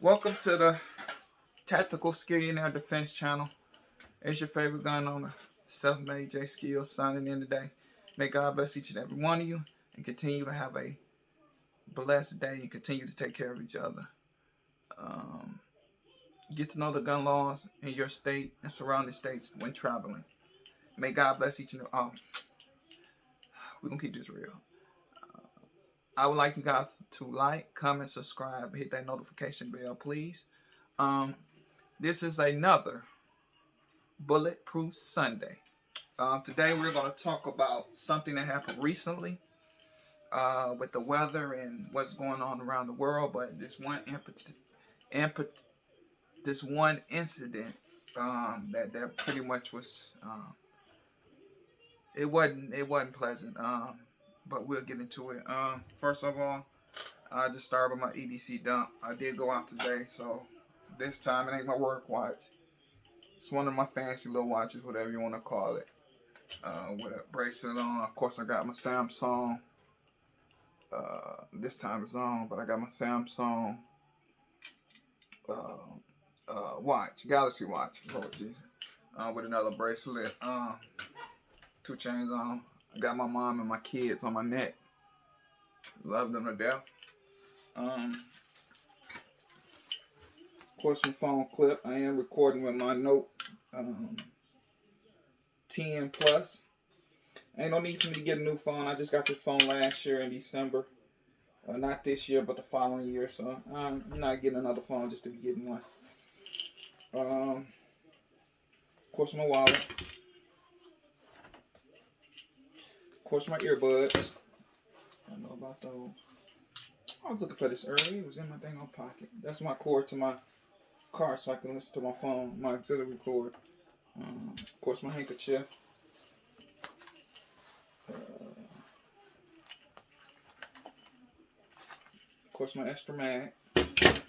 Welcome to the Tactical Skillionaire Defense Channel. It's your favorite gun owner, self-made J Skills, signing in today. May God bless each and every one of you and continue to have a blessed day and continue to take care of each other. Get to know the gun laws in your state and surrounding states when traveling. May God bless each and every. We're going to keep this real. I would like you guys to like, comment, subscribe, hit that notification bell, please. This is another Bulletproof Sunday. Today we're going to talk about something that happened recently with the weather and what's going on around the world. But this one incident that pretty much was it wasn't pleasant. But we'll get into it. First of all, I just started with my EDC dump. I did go out today, so this time it ain't my work watch. It's one of my fancy little watches, whatever you want to call it. With a bracelet on. Of course, I got my Samsung. This time it's on, but I got my Samsung watch, Galaxy watch. Lord Jesus. With another bracelet. 2 chains on. I got my mom and my kids on my neck. Love them to death. Of course, my phone clip. I am recording with my Note 10 Plus. Ain't no need for me to get a new phone. I just got the phone last year in December. Not this year, but the following year. So I'm not getting another phone just to be getting one. Of course, my wallet. Of course, my earbuds. I know about those. I was looking for this early. It was in my dang old pocket. That's my cord to my car so I can listen to my phone, my auxiliary cord. Of course, my handkerchief. Of course, my extra mag. Of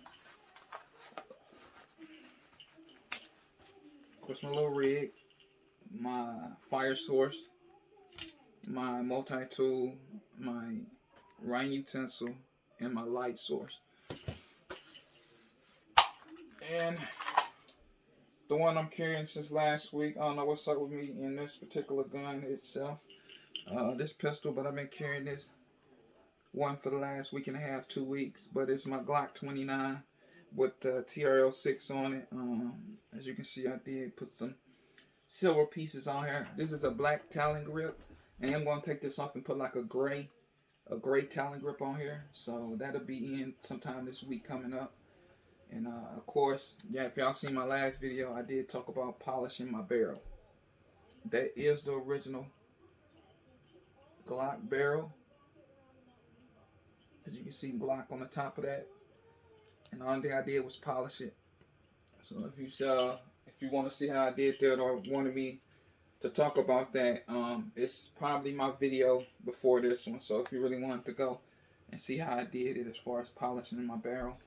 course, my little rig. My fire source. My multi-tool. My writing utensil. And my light source. And the one I'm carrying since last week, I don't know what's up with me in this particular gun itself. This pistol, but I've been carrying this one for the last week and a half, 2 weeks. But it's my Glock 29 with the TRL6 on it. As you can see, I did put some silver pieces on here. This is a black Talon grip. And I'm going to take this off and put like a gray Talon grip on here. So that'll be in sometime this week coming up. And of course, yeah, if y'all seen my last video, I did talk about polishing my barrel. That is the original Glock barrel. As you can see, Glock on the top of that. And the only thing I did was polish it. So if you want to see how I did that or wanted me to talk about that, it's probably my video before this one. So if you really wanted to go and see how I did it as far as polishing in my barrel,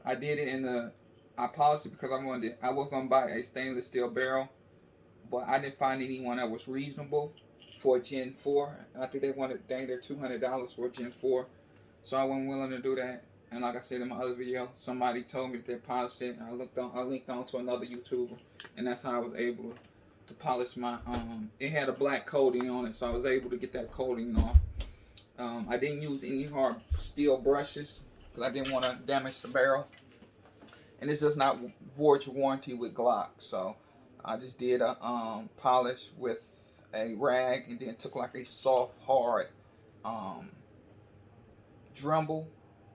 I did it I polished it because I was gonna buy a stainless steel barrel, but I didn't find anyone that was reasonable for a Gen 4. I think they wanted dang near $200 for a Gen 4, so I wasn't willing to do that. And like I said in my other video, somebody told me that they polished it. I linked on to another YouTuber, and that's how I was able to polish my. It had a black coating on it, so I was able to get that coating off. I didn't use any hard steel brushes because I didn't want to damage the barrel. And this does not void your warranty with Glock. So I just did a polish with a rag and then took like a soft, hard Dremel.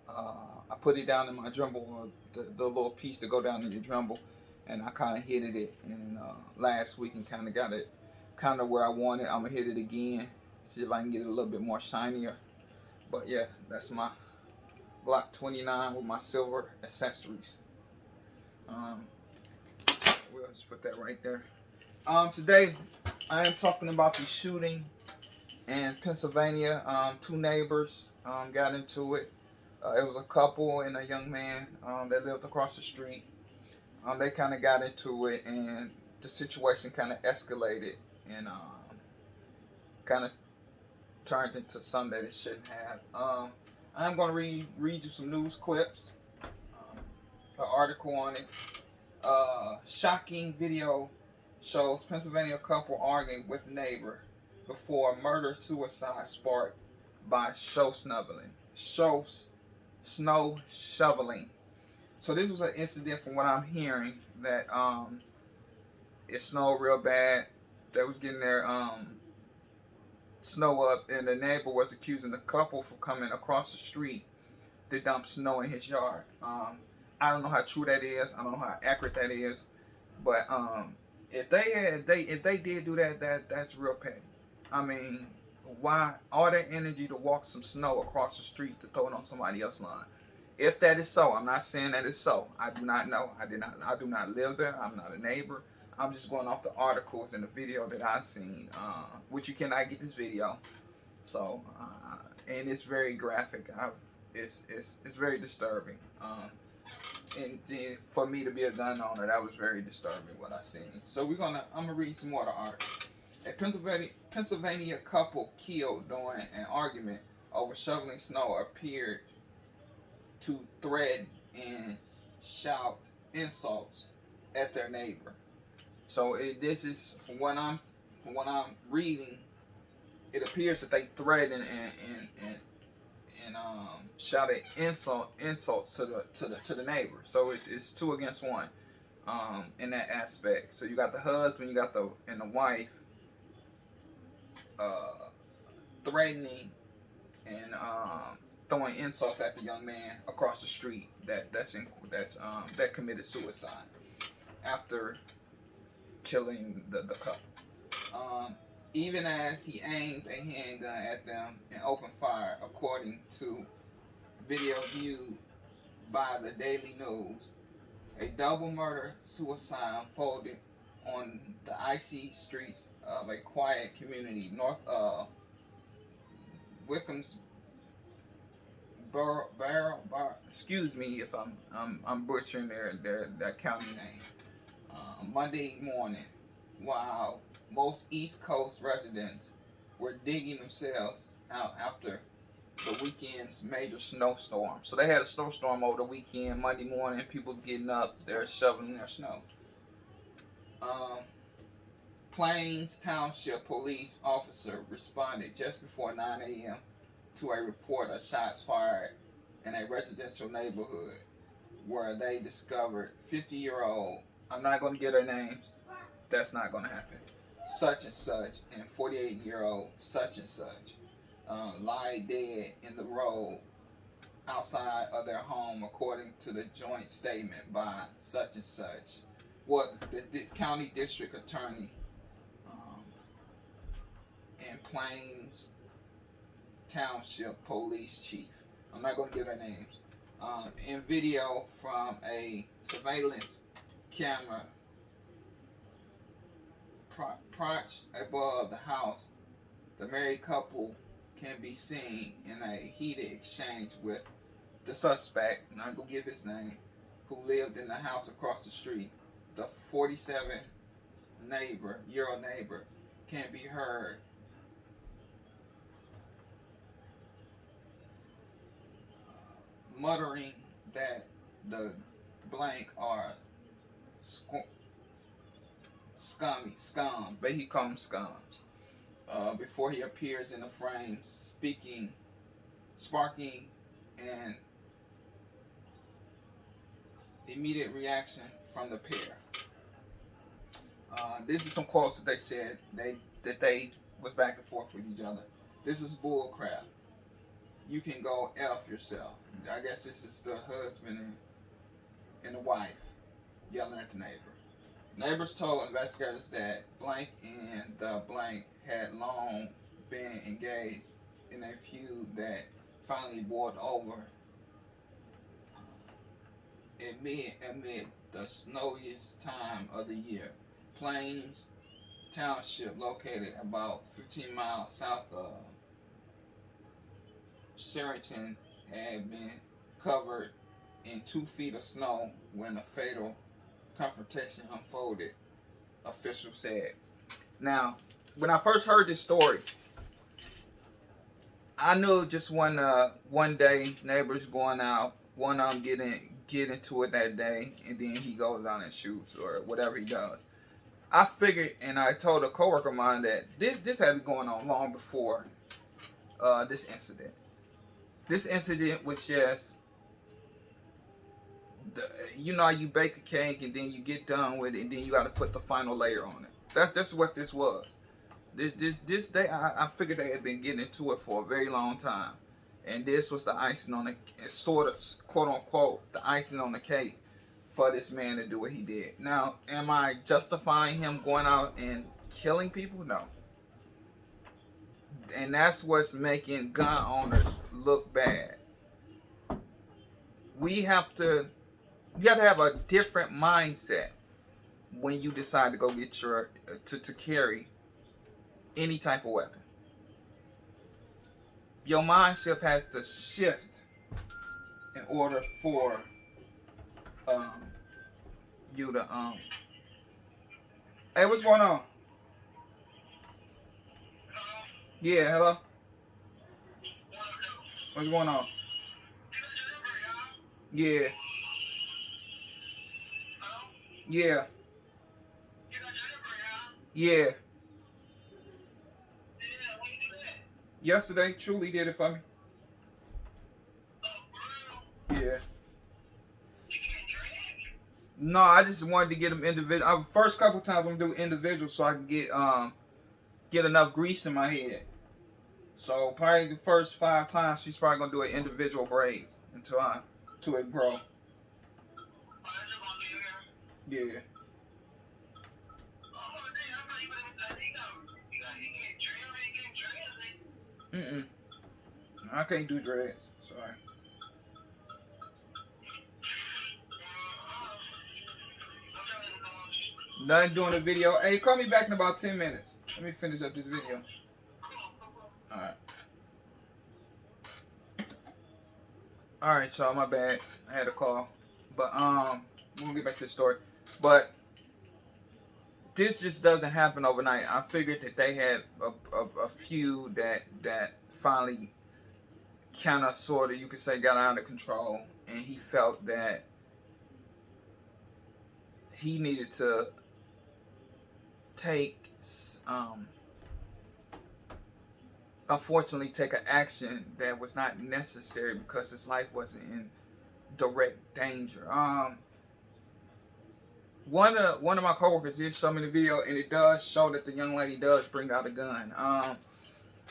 I put it down in my Dremel, the little piece to go down in your Dremel. And I kind of hit it last week and kind of got it kind of where I want it. I'm going to hit it again. See if I can get it a little bit more shinier. But yeah, that's my Glock 29 with my silver accessories. We'll just put that right there. Today I am talking about the shooting in Pennsylvania. 2 neighbors got into it. It was a couple and a young man that lived across the street. They kind of got into it, and the situation kind of escalated and kind of turned into something that it shouldn't have. I'm going to read you some news clips. the article on it. Shocking video shows Pennsylvania couple arguing with neighbor before murder-suicide sparked by snow shoveling. So this was an incident, from what I'm hearing, that it snowed real bad. They was getting their snow up, and the neighbor was accusing the couple for coming across the street to dump snow in his yard. I don't know how true that is. I don't know how accurate that is. But if they did do that, that's real petty. I mean, why all that energy to walk some snow across the street to throw it on somebody else's lawn? If that is so, I'm not saying that it's so. I do not know. I do not live there. I'm not a neighbor. I'm just going off the articles and the video that I've seen, which you cannot get this video. So, and it's very graphic. It's very disturbing. And then for me to be a gun owner, that was very disturbing what I seen. So I'm gonna read some more of the article. A Pennsylvania couple killed during an argument over shoveling snow appeared to threaten and shout insults at their neighbor. So this is from what I'm reading. It appears that they threatened and shouted insults to the neighbor. So it's 2 against 1 in that aspect. So you got the husband, you got the wife threatening and throwing insults at the young man across the street that committed suicide after killing the couple. Even as he aimed a handgun at them and opened fire, according to video viewed by the Daily News. A double murder-suicide unfolded on the icy streets of a quiet community north of Wickham's excuse me if I'm butchering their county name. Monday morning, while most East Coast residents were digging themselves out after the weekend's major snowstorm. So they had a snowstorm over the weekend. Monday morning, people's getting up, they're shoveling their snow. Plains Township police officer responded just before 9 a.m. to a report of shots fired in a residential neighborhood where they discovered 50-year-old, I'm not going to get their names, that's not going to happen, such and such, and 48-year-old such and such lie dead in the road outside of their home, according to the joint statement by such and such. What the county district attorney and Plains Township police chief. I'm not going to give their names. In video from a surveillance camera perched above the house, the married couple can be seen in a heated exchange with the suspect, I'm not going to give his name, who lived in the house across the street. The 47-year-old neighbor can be heard muttering that the blank are scum, but he calls them scums. Before he appears in the frame, sparking an immediate reaction from the pair. This is some quotes that they said that they was back and forth with each other. This is bull crap. You can go F yourself. I guess this is the husband and the wife yelling at the neighbor. Neighbors told investigators that blank and the blank had long been engaged in a feud that finally boiled over amid the snowiest time of the year. Plains Township, located about 15 miles south of Sherrington, had been covered in 2 feet of snow when a fatal confrontation unfolded, officials said. Now, when I first heard this story, I knew just one day neighbors going out, one of them get into it that day, and then he goes out and shoots or whatever he does. I figured, and I told a coworker of mine that this had been going on long before this incident. This incident was just, you know, you bake a cake and then you get done with it, and then you got to put the final layer on it. That's what this was. This day, I figured they had been getting into it for a very long time, and this was the icing on the, sort of, quote unquote, the icing on the cake for this man to do what he did. Now, am I justifying him going out and killing people? No. And that's what's making gun owners look bad. You have to have a different mindset when you decide to go get your to carry any type of weapon. Your mindset has to shift in order for you to Hey, what's going on? Yeah, hello. What's going on? Yeah. Yeah. Yeah. Yesterday, Truly did it for me. Yeah. No, I just wanted to get them individual. First couple times I'm gonna do individual so I can get enough grease in my head. So probably the first 5 times she's probably gonna do an individual braids until it grow. Yeah. I can't do dreads. Sorry. Nothing doing a video. Hey, call me back in about 10 minutes. Let me finish up this video. Alright. Alright, y'all, my bad. I had a call. But we'll get back to the story. But this just doesn't happen overnight. I figured that they had a few that finally kind of sort of, you could say, got out of control, and he felt that he needed to unfortunately take an action that was not necessary because his life wasn't in direct danger. One of my coworkers did show me the video, and it does show that the young lady does bring out a gun.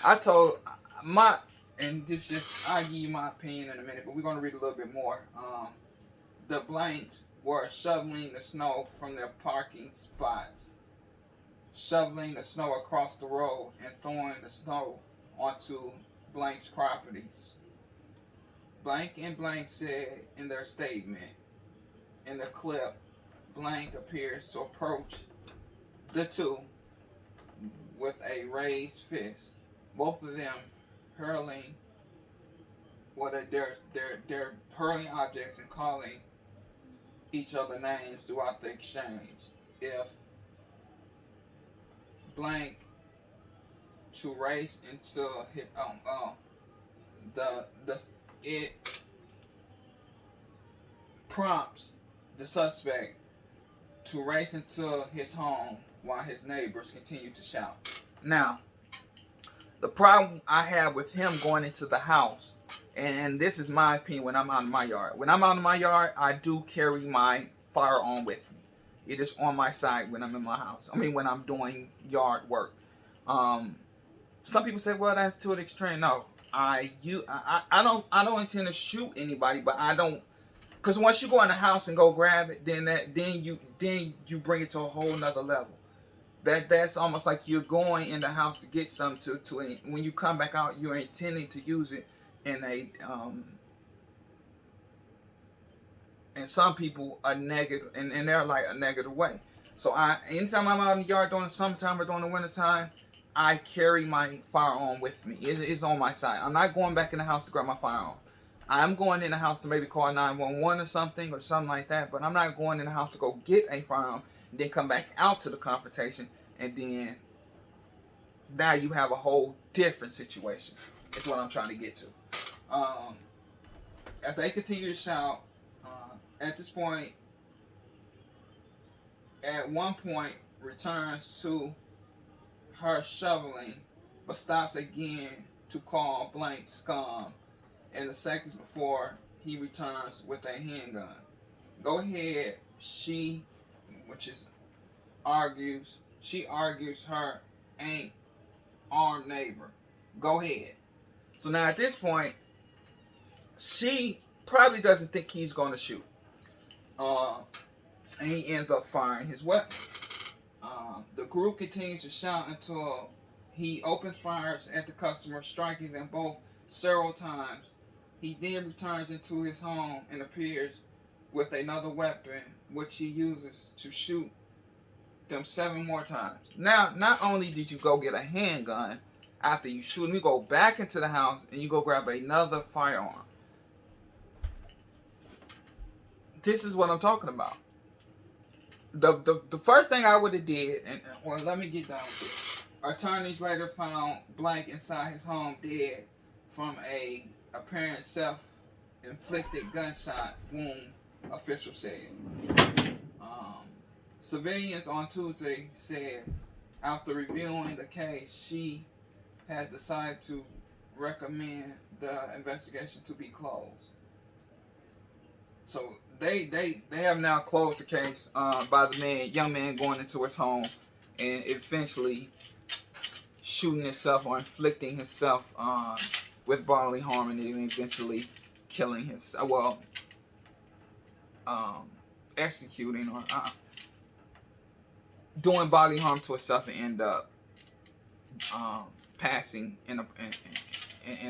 I told and this just, I'll give you my opinion in a minute, but we're gonna read a little bit more. The blanks were shoveling the snow from their parking spots, shoveling the snow across the road, and throwing the snow onto blank's properties. Blank and blank said in their statement. In the clip, blank appears to approach the two with a raised fist, both of them hurling they're hurling objects and calling each other names throughout the exchange. If blank to race into his it prompts the suspect to race into his home while his neighbors continue to shout. Now, the problem I have with him going into the house, and this is my opinion when I'm out in my yard. When I'm out in my yard, I do carry my firearm with me. It is on my side when I'm in my house. I mean, when I'm doing yard work. Some people say, well, that's to an extreme. No, I don't intend to shoot anybody, but I don't, because once you go in the house and go grab it, then you bring it to a whole nother level. That's almost like you're going in the house to get something to when you come back out, you're intending to use it in a and some people a negative, and they're like a negative way. So anytime I'm out in the yard during the summertime or during the wintertime, I carry my firearm with me. It's on my side. I'm not going back in the house to grab my firearm. I'm going in the house to maybe call 911 or something like that, but I'm not going in the house to go get a firearm and then come back out to the confrontation, and then now you have a whole different situation. is what I'm trying to get to. As they continue to shout, at this point, at one point, returns to her shoveling, but stops again to call blank scum in the seconds before he returns with a handgun. Go ahead, she argues her ain't armed neighbor. Go ahead. So now at this point, she probably doesn't think he's going to shoot. And he ends up firing his weapon. The group continues to shout until he opens fires at the customer, striking them both several times. He then returns into his home and appears with another weapon, which he uses to shoot them 7 more times. Now, not only did you go get a handgun after you shoot him, you go back into the house and you go grab another firearm. This is what I'm talking about. The first thing I would have did, and well, let me get down with it. Attorneys later found Blank inside his home dead from a apparent self-inflicted gunshot wound, officials said. Civilians on Tuesday said after reviewing the case, she has decided to recommend the investigation to be closed. So they have now closed the case by the young man going into his home and eventually shooting himself or inflicting himself with bodily harm, and then eventually killing himself. Executing or doing bodily harm to himself and end up passing in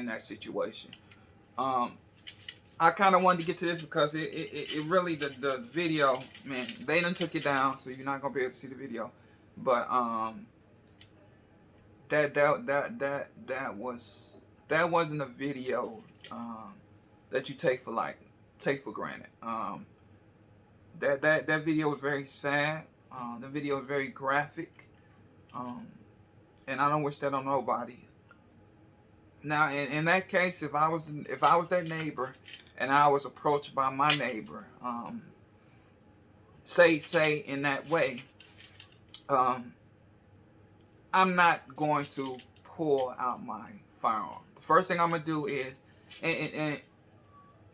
that situation. I kind of wanted to get to this because it really, the video, man, they done took it down, so you're not gonna be able to see the video. But that wasn't a video that you take for granted. That video was very sad. The video was very graphic, and I don't wish that on nobody. Now, in that case, if I was that neighbor and I was approached by my neighbor, say in that way, I'm not going to pull out my firearm. The first thing I'm gonna do is, and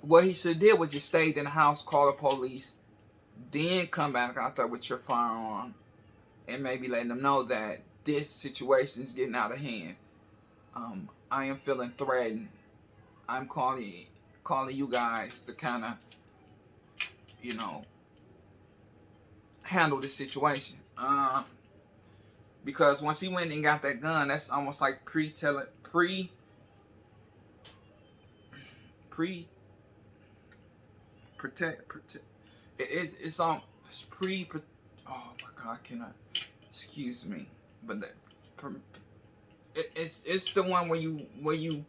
what he should have did was just stayed in the house, call the police, then come back out there with your firearm, and maybe letting them know that this situation is getting out of hand. I am feeling threatened. I'm calling you guys to kind of, handle this situation. Because once he went and got that gun, that's almost like premeditated. Oh my God, I cannot. Excuse me, but it's the one where you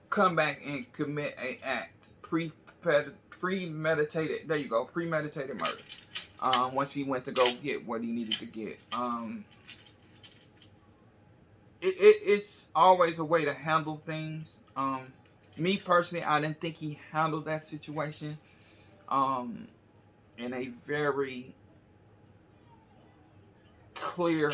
come back and commit a act, premeditated. There you go, premeditated murder. Once he went to go get what he needed to get. It's always a way to handle things. Me personally, I didn't think he handled that situation in a very clear,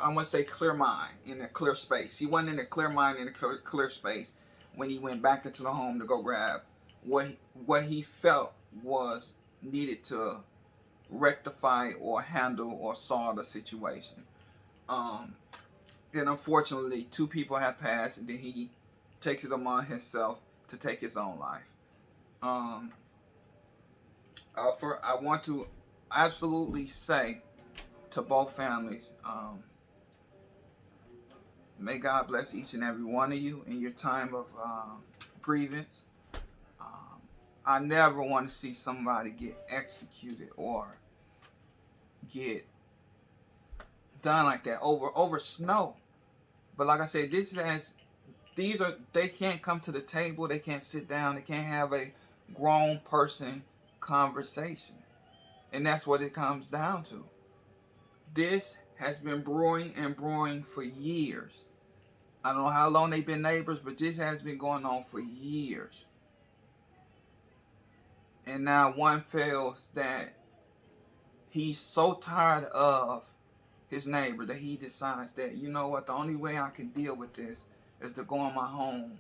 I want to say clear mind, in a clear space. He wasn't in a clear mind, in a clear space when he went back into the home to go grab what he felt was needed to rectify or handle or solve the situation. And unfortunately, 2 people have passed, and then he takes it upon himself to take his own life. I want to absolutely say to both families, may God bless each and every one of you in your time of grievance. I never want to see somebody get executed or get done like that over snow. But like I said, they can't come to the table, they can't sit down, they can't have a grown person conversation. And that's what it comes down to. This has been brewing and brewing for years. I don't know how long they've been neighbors, but this has been going on for years. And now one feels that he's so tired of his neighbor that he decides that, you know what, the only way I can deal with this is to go in my home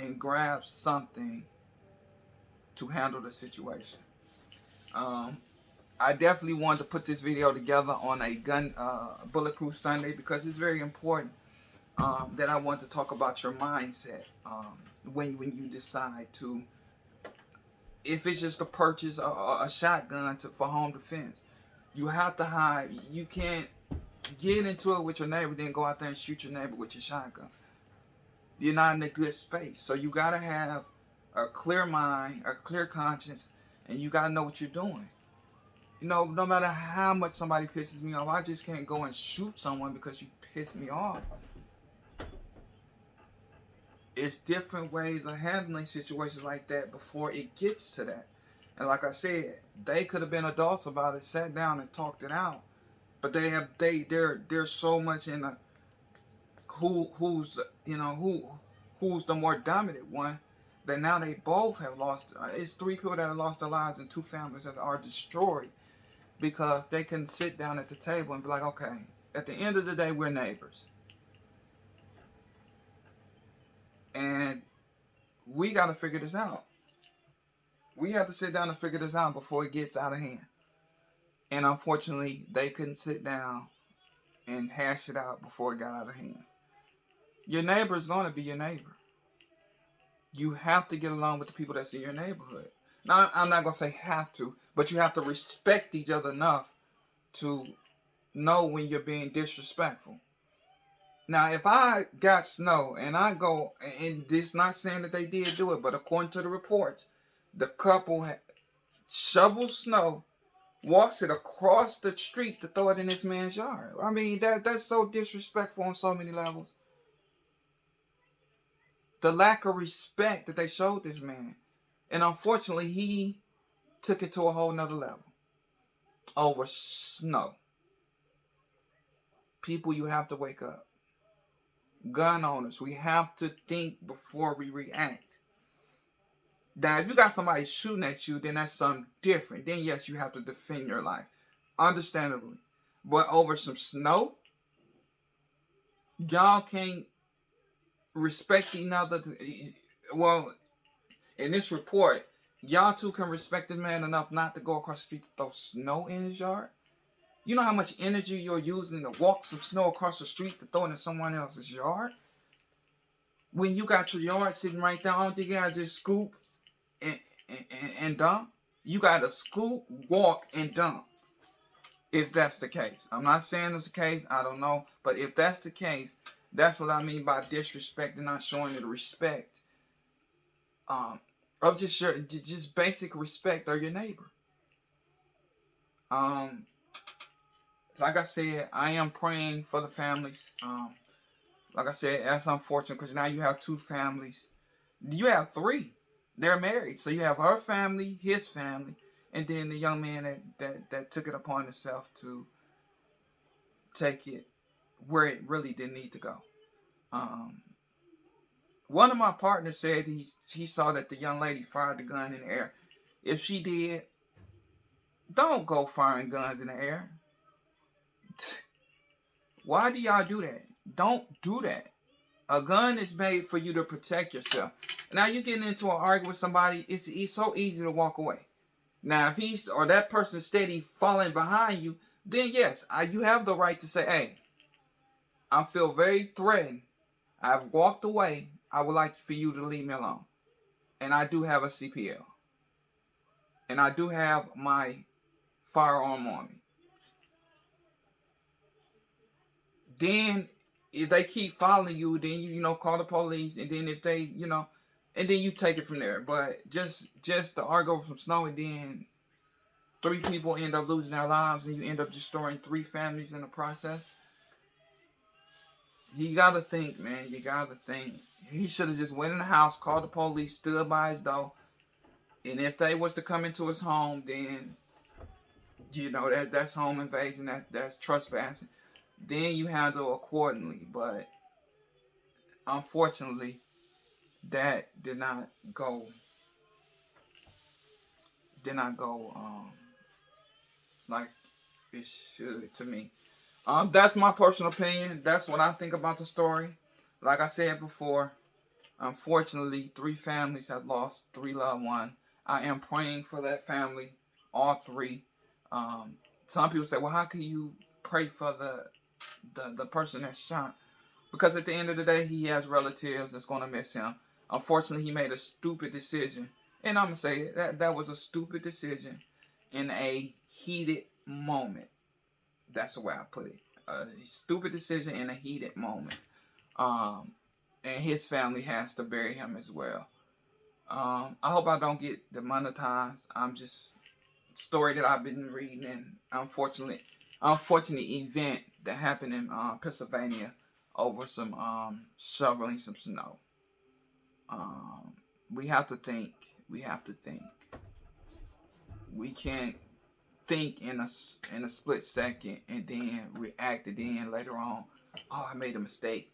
and grab something to handle the situation. I definitely wanted to put this video together on a Bulletproof Sunday because it's very important that I want to talk about your mindset when you decide to, if it's just to purchase a shotgun for home defense. You have to hide. You can't get into it with your neighbor, then go out there and shoot your neighbor with your shotgun. You're not in a good space. So you got to have a clear mind, a clear conscience, and you got to know what you're doing. You know, no matter how much somebody pisses me off, I just can't go and shoot someone because you pissed me off. It's different ways of handling situations like that before it gets to that. And like I said, they could have been adults about it, sat down and talked it out. But they're so much in a who's the more dominant one, that now they both have lost. It's 3 people that have lost their lives and 2 families that are destroyed because they can sit down at the table and be like, okay, at the end of the day, we're neighbors. And we got to figure this out. We have to sit down and figure this out before it gets out of hand. And unfortunately, they couldn't sit down and hash it out before it got out of hand. Your neighbor is going to be your neighbor. You have to get along with the people that's in your neighborhood. Now, I'm not going to say have to, but you have to respect each other enough to know when you're being disrespectful. Now, if I got snow and I go, and this not saying that they did do it, but according to the reports, the couple shovels snow, walks it across the street to throw it in this man's yard. I mean, that's so disrespectful on so many levels. The lack of respect that they showed this man. And unfortunately, he took it to a whole nother level. Over snow. People, you have to wake up. Gun owners, we have to think before we react. Now, if you got somebody shooting at you, then that's something different. Then, yes, you have to defend your life. Understandably. But over some snow, y'all can't respect each other. Well, in this report, y'all two can respect this man enough not to go across the street to throw snow in his yard. You know how much energy you're using to walk some snow across the street to throw it in someone else's yard? When you got your yard sitting right there, I don't think you gotta just scoop and dump. You gotta scoop, walk, and dump. If that's the case. I'm not saying it's the case, I don't know. But if that's the case, that's what I mean by disrespect and not showing the respect. Of just basic respect of your neighbor. Like I said, I am praying for the families. Like I said, that's unfortunate because now you have 2 families. You have 3. They're married. So you have her family, his family, and then the young man that took it upon himself to take it where it really didn't need to go. One of my partners said he saw that the young lady fired the gun in the air. If she did, don't go firing guns in the air. Why do y'all do that? Don't do that. A gun is made for you to protect yourself. Now you're getting into an argument with somebody, it's so easy to walk away. Now if he's or that person's steady falling behind you, then yes, you have the right to say, hey, I feel very threatened. I've walked away. I would like for you to leave me alone. And I do have a CPL. And I do have my firearm on me. Then if they keep following you, then you call the police, and then if they, and then you take it from there. But just to argue over some snow, and then 3 people end up losing their lives, and you end up destroying 3 families in the process. You gotta think, man. You gotta think. He should have just went in the house, called the police, stood by his door, and if they was to come into his home, then that's home invasion. That's trespassing. then you handle accordingly. But unfortunately, that did not go like it should to me. That's my personal opinion. That's what I think about the story. Like I said before, unfortunately, 3 families have lost 3 loved ones. I am praying for that family, all 3. Some people say, well, how can you pray for the person that's shot? Because at the end of the day, he has relatives that's going to miss him. Unfortunately, he made a stupid decision. And I'm going to say it, that was a stupid decision in a heated moment. That's the way I put it. A stupid decision in a heated moment. And his family has to bury him as well. I hope I don't get demonetized. I'm just story that I've been reading, and unfortunate event that happened in Pennsylvania over some shoveling some snow. We have to think. We can't think in a split second and then react, and then later on, oh, I made a mistake.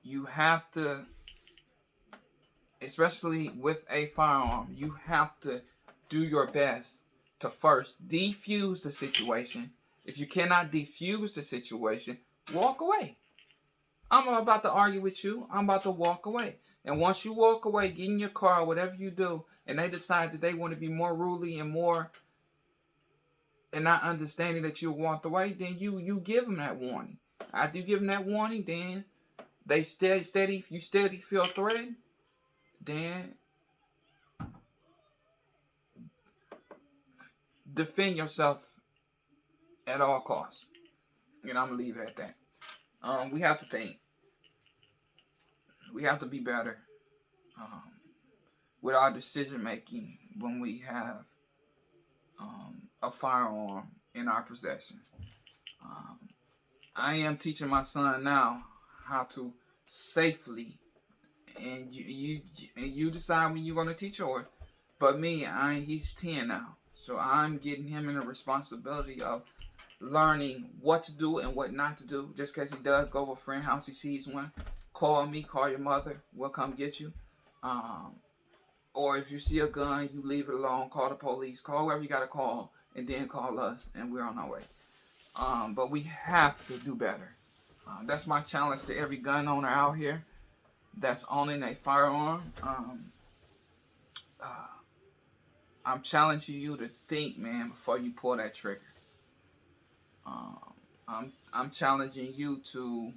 You have to, especially with a firearm, you have to do your best to first defuse the situation. If you cannot defuse the situation, walk away. I'm about to argue with you. I'm about to walk away. And once you walk away, get in your car, whatever you do, and they decide that they want to be more ruly and not understanding that you walked away, then you give them that warning. After you give them that warning, then they you steady feel threatened, then defend yourself at all costs. And I'm going to leave it at that. We have to think. We have to be better with our decision making when we have a firearm in our possession. I am teaching my son now how to safely, and you decide when you're going to teach yours. But me, he's 10 now, so I'm getting him in the responsibility of learning what to do and what not to do. Just in case he does go to a friend's house, he sees one, call me, call your mother, we'll come get you. Or if you see a gun, you leave it alone, call the police, call whoever you got to call, and then call us, and we're on our way. But we have to do better. That's my challenge to every gun owner out here that's owning a firearm. I'm challenging you to think, man, before you pull that trigger. I'm challenging you to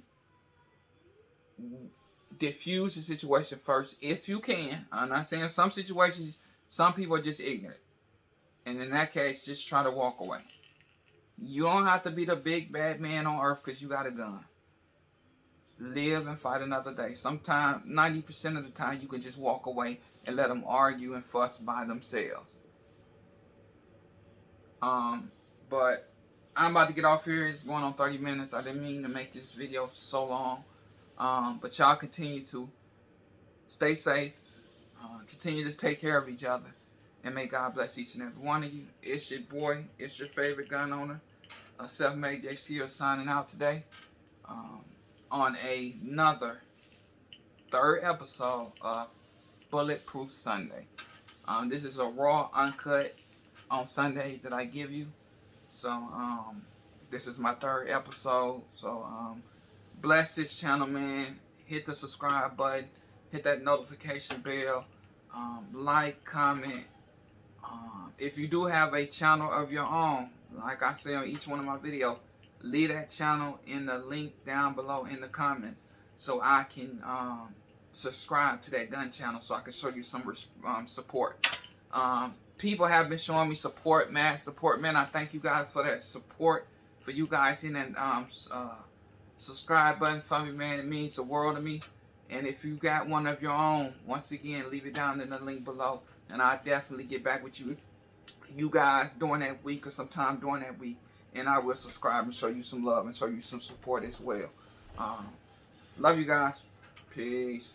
diffuse the situation first, if you can. I'm not saying some situations, some people are just ignorant. And in that case, just try to walk away. You don't have to be the big bad man on earth because you got a gun. Live and fight another day. Sometimes, 90% of the time, you can just walk away and let them argue and fuss by themselves. But I'm about to get off here. It's going on 30 minutes. I didn't mean to make this video so long. But y'all continue to stay safe. Continue to take care of each other. And may God bless each and every one of you. It's your boy. It's your favorite gun owner. Self-Made JC signing out today. On another 3rd episode of Bulletproof Sunday. This is a raw, uncut on Sundays that I give you. So, this is my 3rd episode. So, bless this channel, man. Hit the subscribe button. Hit that notification bell. Like, comment. If you do have a channel of your own, like I say on each one of my videos, leave that channel in the link down below in the comments so I can subscribe to that gun channel so I can show you some support. People have been showing me support, man. Man, I thank you guys for that support. For you guys hitting that subscribe button for me, man. It means the world to me. And if you got one of your own, once again, leave it down in the link below. And I'll definitely get back with you guys during that week or sometime during that week. And I will subscribe and show you some love and show you some support as well. Love you guys. Peace.